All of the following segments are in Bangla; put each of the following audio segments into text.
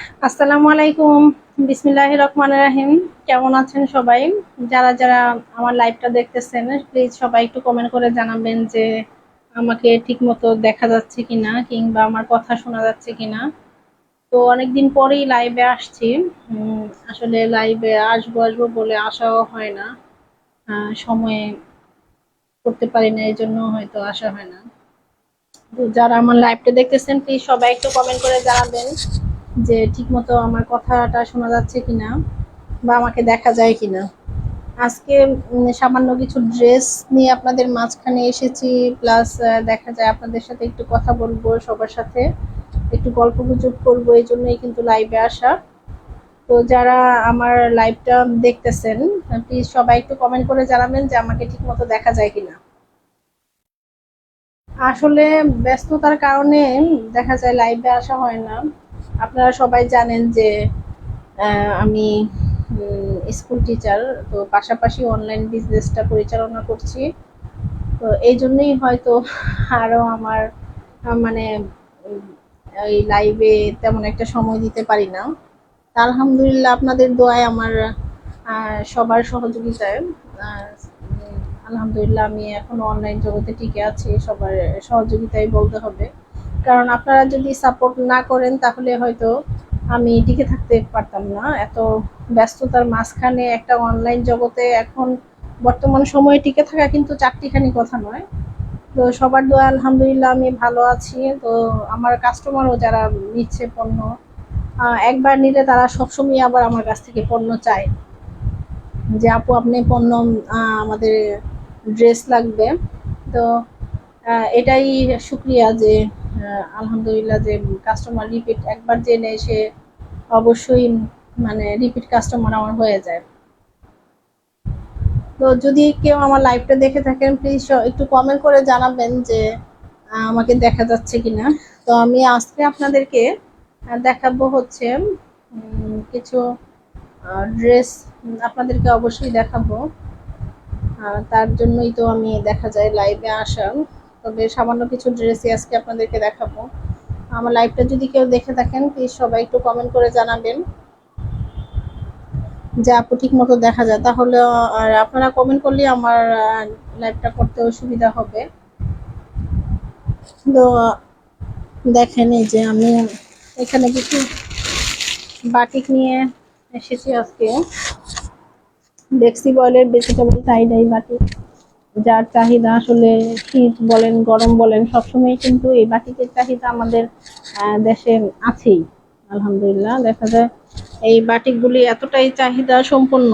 আসসালামু আলাইকুম। বিসমিল্লাহির রহমানির রহিম। কেমন আছেন সবাই? যারা যারা আমার লাইভটা দেখতেছেন প্লিজ সবাই একটু কমেন্ট করে জানাবেন যে আমাকে ঠিকমতো দেখা যাচ্ছে কিনা কিংবা আমার কথা শোনা যাচ্ছে কিনা। তো অনেকদিন পরেই লাইভে আসছি। আসলে লাইভে আসবো আসবো বলে আসাও হয় না, সময়ে করতে পারি না, এই জন্য হয়তো আসা হয় না। তো যারা আমার লাইভটা দেখতেছেন প্লিজ সবাই একটু কমেন্ট করে জানাবেন যে ঠিকমতো আমার কথাটা শোনা যাচ্ছে কিনা বা আমাকে দেখা যায় কিনা। আজকে সামান্য কিছু ড্রেস নিয়ে আপনাদের মাঝখানে এসেছি, প্লাস দেখা যায় আপনাদের সাথে একটু কথা বলবো, সবার সাথে একটু গল্পগুজব করবো, এই জন্যই কিন্তু লাইভে আসা। তো যারা আমার লাইভটা দেখতেছেন প্লিজ সবাই একটু কমেন্ট করে জানাবেন যে আমাকে ঠিকমতো দেখা যায় কিনা। আসলে ব্যস্ততার কারণে দেখা যায় লাইভে আসা হয় না। আপনারা সবাই জানেন যে আমি স্কুল টিচার, তো পাশাপাশি অনলাইন বিজনেসটা পরিচালনা করছি। তো এই জন্যই হয়তো আরও আমার মানে এই লাইভে তেমন একটা সময় দিতে পারি না। আলহামদুলিল্লাহ আপনাদের দোয়ায় আমার সবার সহযোগিতায় আলহামদুলিল্লাহ আমি এখনো অনলাইন জগতে টিকে আছি, সবার সহযোগিতায় বলতে হবে। কারণ আপনারা যদি সাপোর্ট না করেন তাহলে হয়তো আমি টিকে থাকতে পারতাম না। এত ব্যস্ততার মাঝখানে একটা অনলাইন জগতে এখন বর্তমান সময়ে টিকে থাকা কিন্তু চারটিখানি কথা নয়। তো সবার দোয়া আলহামদুলিল্লাহ আমি ভালো আছি। তো আমার কাস্টমারও যারা নিচ্ছে পণ্য, একবার নিলে তারা সবসময় আবার আমার কাছ থেকে পণ্য চায় যে আপু আপনি পণ্য, আমাদের ড্রেস লাগবে। তো এটাই শুক্রিয়া যে আলহামদুলিল্লাহ যে কাস্টমার রিপিট একবার যে নেয় সে অবশ্যই মানে রিপিট কাস্টমার আমার হয়ে যায়। তো যদি কেউ আমার লাইভটা দেখে থাকেন প্লিজ একটু কমেন্ট করে জানাবেন যে আমাকে দেখা যাচ্ছে কিনা। তো আমি আজকে আপনাদেরকে দেখাবো হচ্ছে কিছু ড্রেস আপনাদেরকে অবশ্যই দেখাবো। তার জন্যই তো আমি দেখা যায় লাইভে আসা। তবে সামান্য কিছু ড্রেসই আজকে আপনাদেরকে দেখাবো। আমার লাইভটা যদি কেউ দেখে থাকেন প্লিজ সবাই একটু কমেন্ট করে জানাবেন যে আপু ঠিক মতো দেখা যায়, তাহলে আর আপনারা কমেন্ট করলে আমার লাইভটা করতে সুবিধা হবে। তো দেখেন এই যে আমি এখানে কিছু বাটিক নিয়ে এসেছি আজকে। ডেক্সি বয়েলের ভেজিটেবল টাই ডাই বাটিক, যার চাহিদা আসলে শীত বলেন গরম বলেন সবসময় কিন্তু এই বাটিকের চাহিদা আমাদের দেশে আছেই। আলহামদুলিল্লাহ দেখা যায় এই বাটিকগুলি এতটাই চাহিদা সম্পন্ন,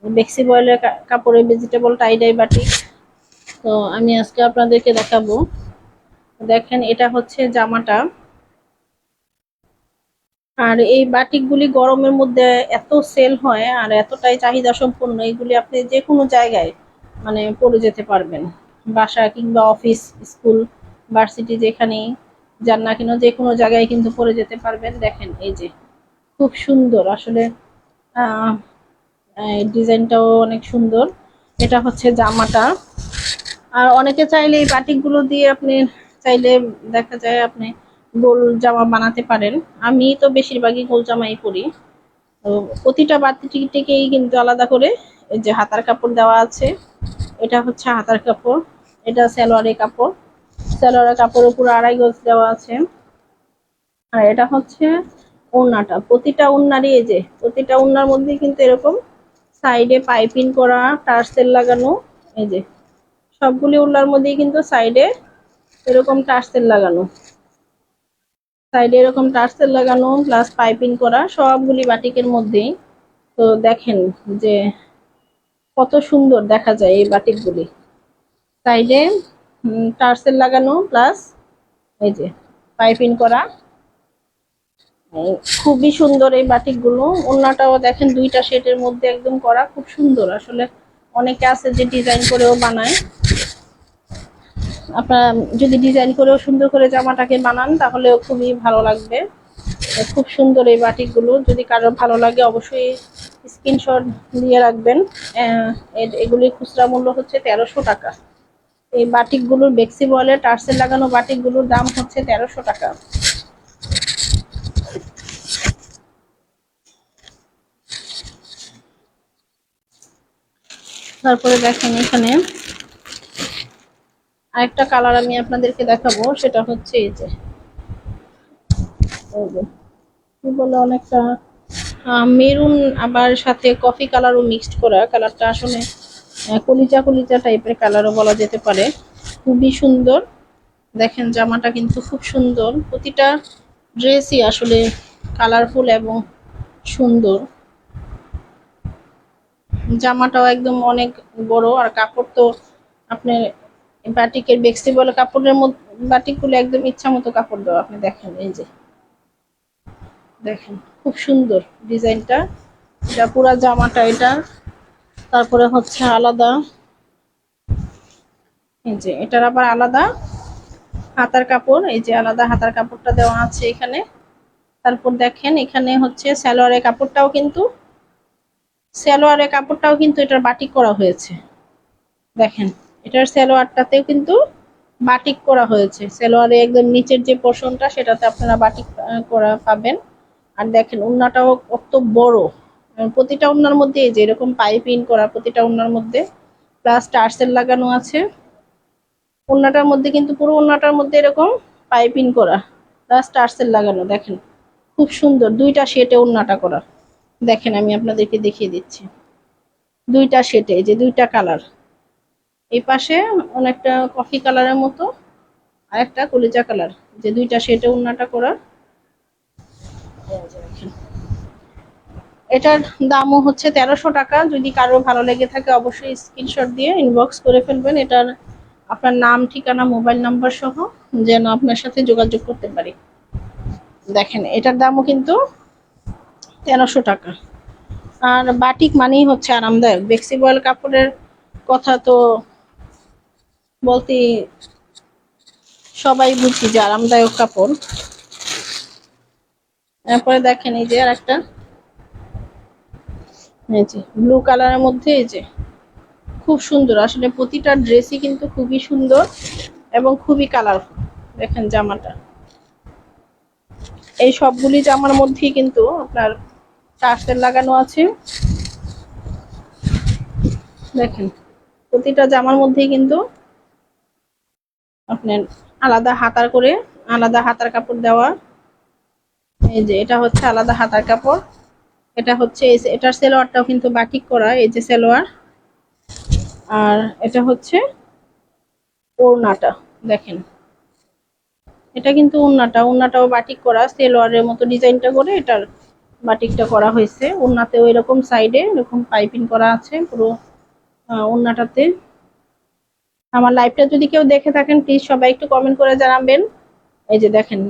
ডেক্সি বয়েলের কাপড়ে ভেজিটেবল টাইডাই বাটিক। তো আমি আজকে আপনাদেরকে দেখাবো। দেখেন এটা হচ্ছে জামাটা। আর এই বাটিকগুলি গরমের মধ্যে এত সেল হয় আর এতটাই চাহিদা সম্পন্ন, এগুলি আপনি যে কোনো জায়গায় মানে পরে যেতে পারবেন, বাসা কিংবা অফিস, স্কুল, ভার্সিটি যেখানেই যান না কেন যে কোনো জায়গায় কিন্তু পরে যেতে পারবেন। দেখেন এই যে খুব সুন্দর আসলে, ডিজাইনটাও অনেক সুন্দর। এটা হচ্ছে জামাটা। আর অনেকে চাইলে এই বাটিকগুলো দিয়ে আপনি চাইলে দেখা যায় আপনি গোল জামা বানাতে পারেন। আমি তো বেশিরভাগই গোল জামাই পরি। তো প্রতিটা বাটিকেই কিন্তু আলাদা করে এই যে হাতার কাপড় দেওয়া আছে। এটা হচ্ছে হাতার কাপড়, এটা সালোয়ারের কাপড়, সালোয়ারের কাপড়ের উপর 2.5 গজ দেওয়া আছে। আর এটা হচ্ছে ওড়নাটা, প্রতিটা ওড়নারই এই যে প্রতিটা ওড়নার মধ্যে কিন্তু এরকম সাইডে পাইপিং করা, টার্সেল লাগানো। এই যে সবগুলি ওড়নার মধ্যেই কিন্তু সাইডে এরকম টার্সেল লাগানো, সাইডে এরকম টার্সেল লাগানো প্লাস পাইপিং করা সবগুলি বাটিকের মধ্যেই। তো দেখেন যে কত সুন্দর দেখা যায় এই বাটিকগুলি, সাইডে টার্সেল লাগানো প্লাস এই যে পাইপিং করা। খুবই সুন্দর এই বাটিকগুলো। ওড়নাটাও দেখেন দুইটা শেডের মধ্যে একদম করা, খুব সুন্দর আসলে। অনেকে আছে যে ডিজাইন করেও বানায়, আপনারা যদি ডিজাইন করেও সুন্দর করে জামাটাকে বানান তাহলেও খুবই ভালো লাগবে। খুব সুন্দর এই বাটিকগুলো, যদি কারোর ভালো লাগে অবশ্যই স্ক্রিনশট দিয়ে রাখবেন। এগুলির খুচরা মূল্য হচ্ছে 1300 টাকা। এই বাটিকগুলোর বেক্সি বয়েলের টার্সেল লাগানো বাটিকগুলোর দাম হচ্ছে 1300 টাকা। তারপরে দেখেন এখানে আরেকটা কালার আমি আপনাদেরকে দেখাবো, সেটা হচ্ছে এই যে কি বলে অনেকটা মেরুন আবার সাথে কফি কালারও মিক্সড করা। কালারটা আসলে কলিজা কলিজা টাইপের কালারও বলা যেতে পারে। খুবই সুন্দর। দেখেন জামাটা কিন্তু খুব সুন্দর, প্রতিটা ড্রেসই আসলে কালারফুল এবং সুন্দর। জামাটাও একদম অনেক বড়, আর কাপড় তো আপনার বাটিকের বেক্সি বলে কাপড়ের মধ্যে, বাটিকগুলো একদম ইচ্ছা মতো কাপড় দেওয়া। আপনি দেখেন এই যে দেখেন খুব সুন্দর ডিজাইনটা, এটা পুরা জামাটা এটা। তারপরে হচ্ছে আলাদা এই যে এটার আবার আলাদা হাতার কাপড়, এই যে আলাদা হাতার কাপড়টা দেওয়া আছে এখানে। তারপর দেখেন এখানে হচ্ছে সালোয়ারের কাপড়টাও কিন্তু এটার বাটিক করা হয়েছে। দেখেন এটার সালোয়ারটাতেও কিন্তু বাটিক করা হয়েছে। সালোয়ারে একদম নিচের যে পোর্শনটা সেটাতে আপনারা বাটিক করা পাবেন। আর দেখেন ওড়নাটাও কত বড়, প্রতিটা ওড়নার মধ্যে এই যে এরকম পাইপিং করা, প্রতিটা ওড়নার মধ্যে প্লাস টার্সেল লাগানো আছে। ওড়নাটার মধ্যে কিন্তু পুরো ওড়নাটার মধ্যে এরকম পাইপিং করা প্লাস টার্সেল লাগানো। দেখেন খুব সুন্দর, দুইটা শেটে ওড়নাটা করা। দেখেন আমি আপনাদেরকে দেখিয়ে দিচ্ছি, দুইটা শেটে এই যে দুইটা কালার, এই পাশে অনেকটা কফি কালারের মতো আর একটা কলিজা কালার, যে দুইটা শেটে ওড়নাটা করা। এটার দামও হচ্ছে 1300 টাকা। যদি কারো ভালো লেগে থাকে অবশ্যই স্ক্রিনশট দিয়ে ইনবক্স করে ফেলবেন, এটার আপনার নাম, ঠিকানা, মোবাইল নাম্বার সহ, যেন আপনার সাথে যোগাযোগ করতে পারি। দেখেন এটার দামও কিন্তু 1300 টাকা। আর বাটিক মানেই হচ্ছে আরামদায়ক। বেক্সিবয়েল কাপড়ের কথা তো বলতে সবাই বুঝি যে আরামদায়ক কাপড়। তারপরে দেখেন এই যে আর একটা এই যে ব্লু কালারের মধ্যে এই যে খুব সুন্দর, আসলে প্রতিটা ড্রেসই কিন্তু খুবই সুন্দর এবং খুবই কালারফুল। দেখেন জামাটা, এই সবগুলি জামার মধ্যেই কিন্তু আপনার টার্সেল লাগানো আছে। দেখেন প্রতিটা জামার মধ্যেই কিন্তু আপনার আলাদা হাতার কাপড় দেওয়া। এই যে এটা হচ্ছে আলাদা হাতার কাপড়, এটা হচ্ছে এটার সালোয়ারটাও কিন্তু বাটিক করা, এই যে সালোয়ার। আর এটা হচ্ছে ওড়নাটা, দেখেন এটা কিন্তু ওড়নাটাও বাটিক করা, সালোয়ারের মতো ডিজাইনটা করে এটার বাটিকটা করা হয়েছে। ওড়নাতেও এরকম সাইডে এরকম পাইপিং করা আছে পুরো ওড়নাটাতে। আমার লাইভটা যদি কেউ দেখে থাকেন প্লিজ সবাই একটু কমেন্ট করে জানাবেন। এই যে দেখেন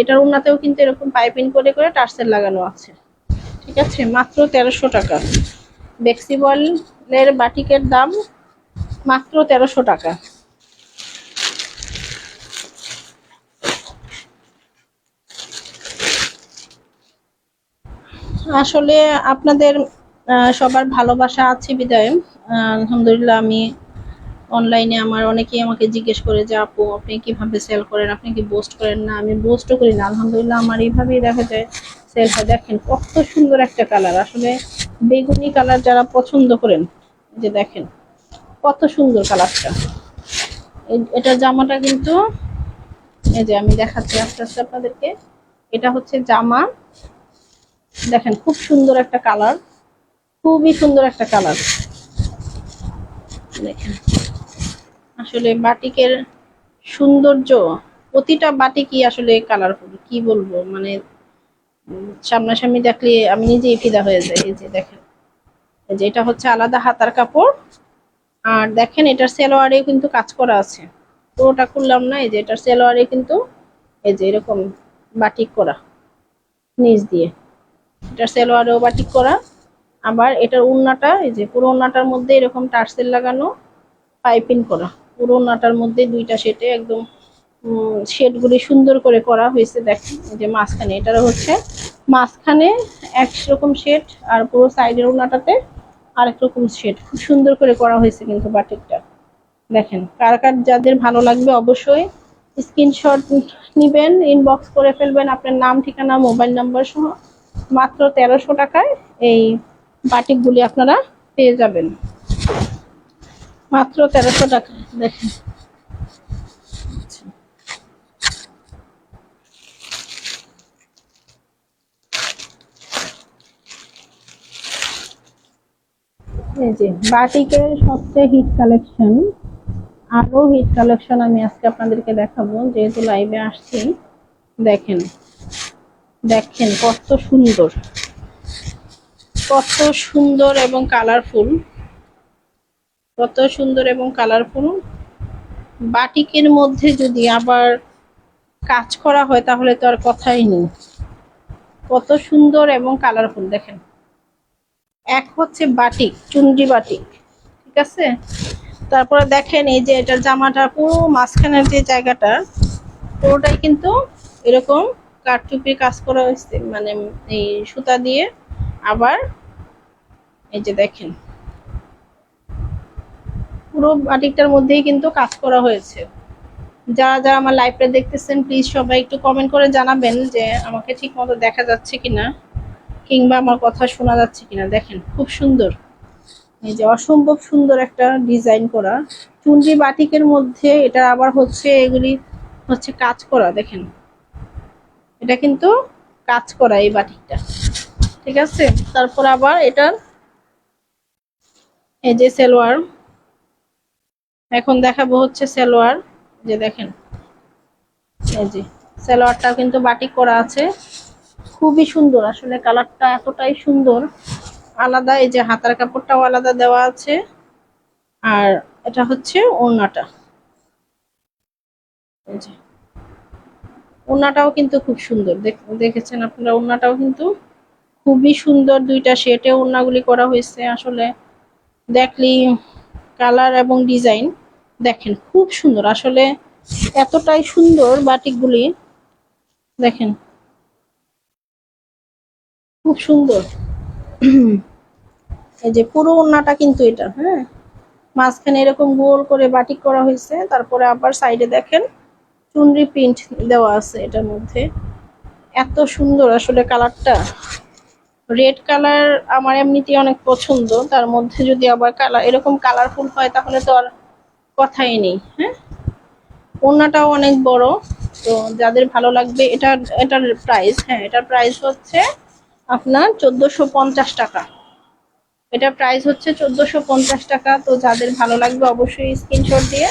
এটার ওড়নাতেও কিন্তু এরকম পাইপিং করে করে টার্সেল লাগানো আছে। ঠিক আছে, মাত্র 1300 টাকা। বেক্সিবয়েলের বাটিকের দাম মাত্র 1300 টাকা। আসলে আপনাদের সবার ভালোবাসা আছে বিদায় আলহামদুলিল্লাহ আমি অনলাইনে আমার অনেকেই আমাকে জিজ্ঞেস করে যে আপু আপনি কিভাবে সেল করেন, আপনি কি পোস্ট করেন? না, আমি পোস্টও করি না, আলহামদুলিল্লাহ আমার এইভাবেই দেখা যায় সেল হয়। দেখেন কত সুন্দর একটা কালার, আসলে বেগুনি কালার যারা পছন্দ করেন, যে দেখেন কত সুন্দর কালারটা। এটার জামাটা কিন্তু এই যে আমি দেখাচ্ছি আস্তে আস্তে আপনাদেরকে, এটা হচ্ছে জামা। দেখেন খুব সুন্দর একটা কালার, খুবই সুন্দর একটা কালার। দেখেন আসলে বাটিকের সৌন্দর্য, প্রতিটা বাটিকই আসলে কালারফুল, কি বলবো, মানে সামনাসামনি দেখলে আমি নিজেই ফিদা হয়ে যাই। এই যে দেখেন এই যে এটা হচ্ছে আলাদা হাতার কাপড়। আর দেখেন এটার সালোয়ারে কিন্তু কাজ করা আছে, পুরোটা খুললাম না, এই যে এটার সালোয়ারে কিন্তু এই যে এরকম বাটিক করা নিচ দিয়ে, এটার সালোয়ারেও বাটিক করা। আবার এটার ওড়নাটা এই যে পুরো ওড়নাটার মধ্যে এরকম টার্সেল লাগানো, পাইপিং করা, পুরো ওড়নাটার মধ্যে দুইটা শেটে একদম শেডগুলি সুন্দর করে করা হয়েছে। দেখেন এই যে মাঝখানে, এটারও হচ্ছে মাঝখানে একরকম শেড, আর পুরো সাইডের ওড়নাটাতে আরেক রকম শেড, খুব সুন্দর করে করা হয়েছে কিন্তু বাটিকটা। দেখেন কার কার যাদের ভালো লাগবে অবশ্যই স্ক্রিনশট নিবেন, ইনবক্স করে ফেলবেন আপনার নাম, ঠিকানা, মোবাইল নাম্বার সহ। মাত্র 1300 টাকায় এই বাটিকগুলি আপনারা পেয়ে যাবেন। মাত্র 1300 টাকা। দেখেন এই যে বাটিকের সবচেয়ে হিট কালেকশন, আরো হিট কালেকশন আমি আজকে আপনাদেরকে দেখাবো যেহেতু লাইভে আসছি। দেখেন দেখেন কত সুন্দর, কত সুন্দর এবং কালারফুল, কত সুন্দর এবং কালারফুল। বাটিকের মধ্যে যদি আবার কাজ করা হয় তাহলে তো আর কথাই নেই, কত সুন্দর এবং কালারফুল। দেখেন এক হচ্ছে বাটিক, চুনরি বাটিক, ঠিক আছে। তারপরে দেখেন এই যে এটার জামাটা পুরো মাঝখানের যে জায়গাটা পুরোটাই কিন্তু এরকম কারচুপির কাজ করা হয়েছে, মানে এই সুতা দিয়ে। আবার এই যে দেখেন পুরো বাটিকটার মধ্যেই কিন্তু কাজ করা হয়েছে। যারা যারা আমার লাইভটা দেখতেছেন প্লিজ সবাই একটু কমেন্ট করে জানাবেন যে আমাকে ঠিক মতো দেখা যাচ্ছে কিনা, কিংবা আমার কথা শোনা যাচ্ছে কিনা। দেখেন খুব সুন্দর, এই যে অসম্ভব সুন্দর একটা ডিজাইন করা চুনরি বাটিকের মধ্যে। এটা আবার হচ্ছে এগুলি হচ্ছে কাজ করা। দেখেন এটা কিন্তু কাজ করা এই বাটিকটা, ঠিক আছে। তারপর আবার এটার এই যে সালোয়ার, এখন দেখাবো হচ্ছে সালোয়ার। যে দেখেন এই যে সালোয়ারটা কিন্তু বাটিক করা আছে, খুবই সুন্দর। আসলে কালারটা এতটাই সুন্দর, আলাদা। এই যে হাতার কাপড়টাও আলাদা দেওয়া আছে। আর এটা হচ্ছে ওড়নাটা, এই যে ওড়নাটাও কিন্তু খুব সুন্দর। দেখেছেন আপনারা, ওড়নাটাও কিন্তু খুবই সুন্দর। দুইটা শেটে ওড়নাগুলি করা হয়েছে। আসলে দেখলি কালার এবং ডিজাইন দেখেন খুব সুন্দর। আসলে এতটাই সুন্দর বাটিকগুলি, দেখেন খুব সুন্দর। এই যে পুরো ওড়নাটা কিন্তু এটা, হ্যাঁ, মাঝখানে এরকম গোল করে বাটিক করা হয়েছে। তারপরে আবার সাইডে দেখেন চুনরি প্রিন্ট দেওয়া আছে এটার মধ্যে। এত সুন্দর আসলে কালারটা, রেড কালার আমার এমনিতেই অনেক পছন্দ, তার মধ্যে যদি আবার কালার এরকম কালারফুল হয় তাহলে তো আর কথাই নেই। হ্যাঁ, ওড়নাটাও অনেক বড়, তো যাদের ভালো লাগবে। এটার প্রাইস, হ্যাঁ এটার প্রাইস হচ্ছে আপনার 1450 টাকা। এটা প্রাইস হচ্ছে 1450 টাকা। তো যাদের ভালো লাগবে অবশ্যই স্ক্রিনশট দিয়ে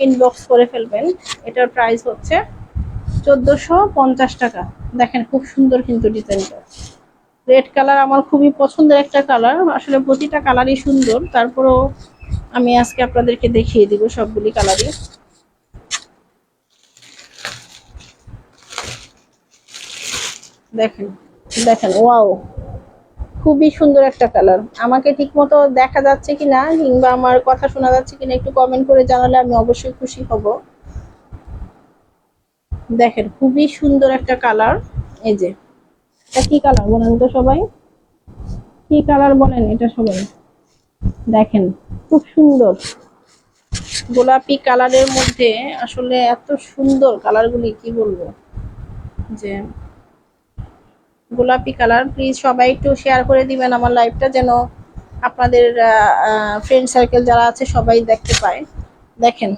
ইনবক্স করে ফেলবেন। এটার প্রাইস হচ্ছে 1450 টাকা। দেখেন খুব সুন্দর কিন্তু ডিজাইনটা। রেড কালার আমার খুবই পছন্দের একটা কালার। আসলে প্রতিটা কালারই সুন্দর, তারপরেও আমি আজকে আপনাদেরকে দেখিয়ে দিব সবগুলি কালারই। দেখেন দেখেন ওয়াও, খুবই সুন্দর একটা কালার। আমাকে ঠিক মতো দেখা যাচ্ছে কিনা কিংবা আমার কথা শোনা যাচ্ছে কিনা একটু কমেন্ট করে জানালে আমি অবশ্যই খুশি হব। দেখেন খুবই সুন্দর একটা কালার। এই যে এটা কি কালার বলেন তো সবাই, কি কালার বলেন এটা সবাই। দেখেন খুব সুন্দর গোলাপি কালারের মধ্যে। আসলে এত সুন্দর কালারগুলি কি বলবো, যে গোলাপি কালার। প্লিজ সবাই একটু শেয়ার করে দিবেন আমার লাইভটা, যেন আপনাদের ফ্রেন্ড সার্কেল যারা আছে সবাই দেখতে পায়। দেখেন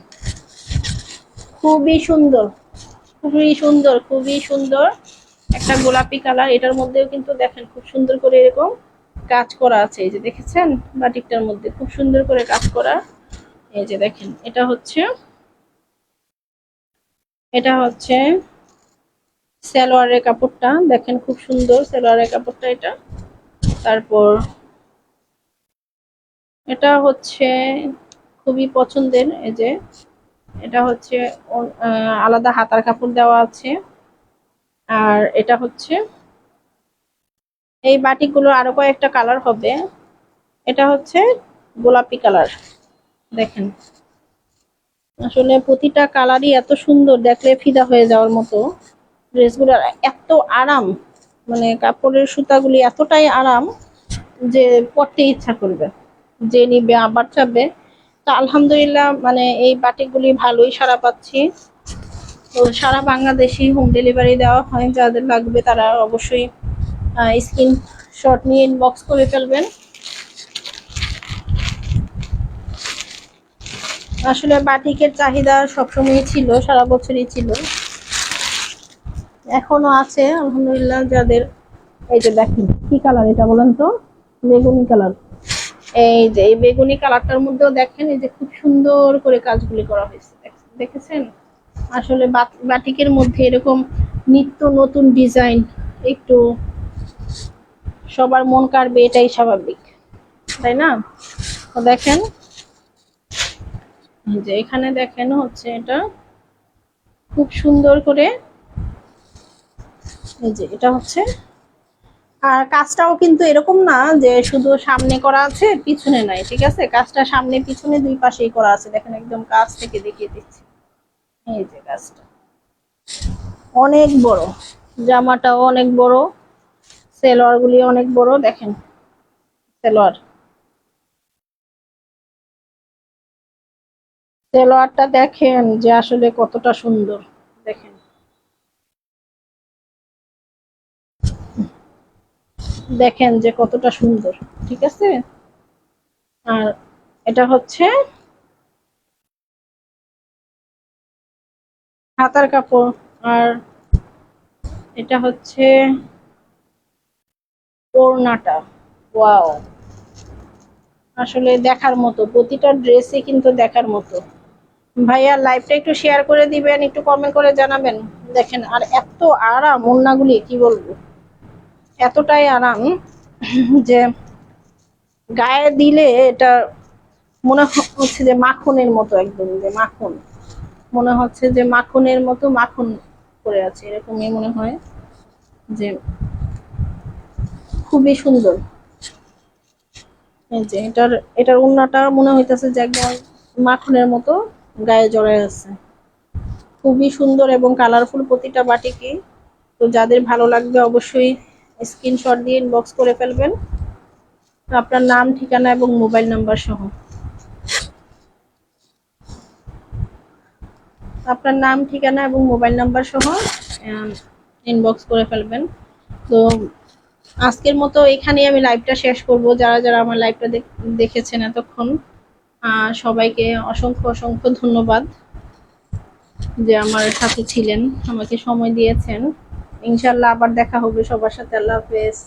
খুবই সুন্দর, খুবই সুন্দর, খুবই সুন্দর একটা গোলাপি কালার। এটার মধ্যেও কিন্তু দেখেন খুব সুন্দর করে এরকম কাজ করা আছে। এই যে দেখেছেন বাটিকটার মধ্যে খুব সুন্দর করে কাজ করা। এই যে দেখেন এটা হচ্ছে সালোয়ারের কাপড়টা। দেখেন খুব সুন্দর সালোয়ারের কাপড়টা এটা। তারপর এটা হচ্ছে খুবই পছন্দের। এই যে এটা হচ্ছে আলাদা হাতার কাপড় দেওয়া আছে। আর এটা হচ্ছে এই বাটিকগুলো আরো কয়েকটা কালার হবে। এটা হচ্ছে গোলাপি কালার। দেখেন আসলে প্রতিটা কালারই এত সুন্দর, দেখলে ফিদা হয়ে যাওয়ার মতো। ড্রেসগুলোর এত আরাম, মানে কাপড়ের সুতাগুলি এতটাই আরাম যে পরতে ইচ্ছা করবে, যে নিবে আবার চাবে। তো আলহামদুলিল্লাহ, মানে এই বাটিকগুলি ভালোই সাড়া পাচ্ছি। তো সারা বাংলাদেশে হোম ডেলিভারি দেওয়া হয়। যাদের লাগবে তারা অবশ্যই স্ক্রিনশট নিয়ে ইনবক্স করে ফেলবেন। আসলে বাটিকের চাহিদা সবসময় ছিল, সারা বছরই ছিল, এখনো আছে আলহামদুলিল্লাহ। যাদের এই যে দেখেন কি কালার এটা বলেন তো, বেগুনি কালার। এই যে এই বেগুনি কালারটার মধ্যেও দেখেন এই যে খুব সুন্দর করে কাজগুলি করা হয়েছে, দেখেছেন? আসলে বাটিকের মধ্যে এরকম নিত্য নতুন ডিজাইন একটু সবার মন কাড়বে, এটাই স্বাভাবিক, তাই না? তো দেখেন যে এখানে দেখেন হচ্ছে এটা খুব সুন্দর করে, এই যে এটা হচ্ছে। আর কাজটাও কিন্তু এরকম না যে শুধু সামনে করা আছে পিছনে নাই, ঠিক আছে? কাজটা সামনে পিছনে দুই পাশেই করা আছে, দেখেন একদম কাছ থেকে দেখিয়ে দিচ্ছি। এই যে কাজটা অনেক বড়, জামাটাও অনেক বড়, সেলোয়ার গুলি অনেক বড়, দেখেন সেলোয়ার, সেলোয়ারটা দেখেন যে আসলে কতটা সুন্দর, দেখেন দেখেন যে কতটা সুন্দর, ঠিক আছে? আর এটা হচ্ছে হাতার কাপড়, আর এটা হচ্ছে ওড়নাটা। ওয়াও, আসলে দেখার মতো, প্রতিটা ড্রেসই কিন্তু দেখার মতো। ভাইয়া লাইভটা একটু শেয়ার করে দিবেন, একটু কমেন্ট করে জানাবেন। দেখেন আর এত আরাম, ওড়নাগুলি কি বলবো, এতটাই আরাম যে গায়ে দিলে এটা মনে হচ্ছে যে মাখনের মতো, একদম যে মাখন, মনে হচ্ছে যে মাখনের মতো মাখন করে আছে, এরকমই মনে হয়। যে খুবই সুন্দর। এই যে এটার ওড়নাটা মনে হইতেছে যে একদম মাখনের মতো গায়ে জড়ায় আছে, খুবই সুন্দর এবং কালারফুল প্রতিটা বাটিকে। তো যাদের ভালো লাগবে অবশ্যই স্ক্রিনশট দিয়ে ইনবক্স করে ফেলবেন আপনার নাম, ঠিকানা এবং মোবাইল নাম্বার সহ। আপনার নাম, ঠিকানা এবং মোবাইল নাম্বার সহ ইনবক্স করে ফেলবেন। তো আজকের মতো এখানেই আমি লাইভটা শেষ করব। যারা যারা আমার লাইভটা দেখেছেন এতক্ষণ, সবাইকে অসংখ্য অসংখ্য ধন্যবাদ যে আমার সাথে ছিলেন, আমাকে সময় দিয়েছেন। ইনশাল্লাহ আবার দেখা হবে সবার সাথে। আল্লাহ হাফেজ।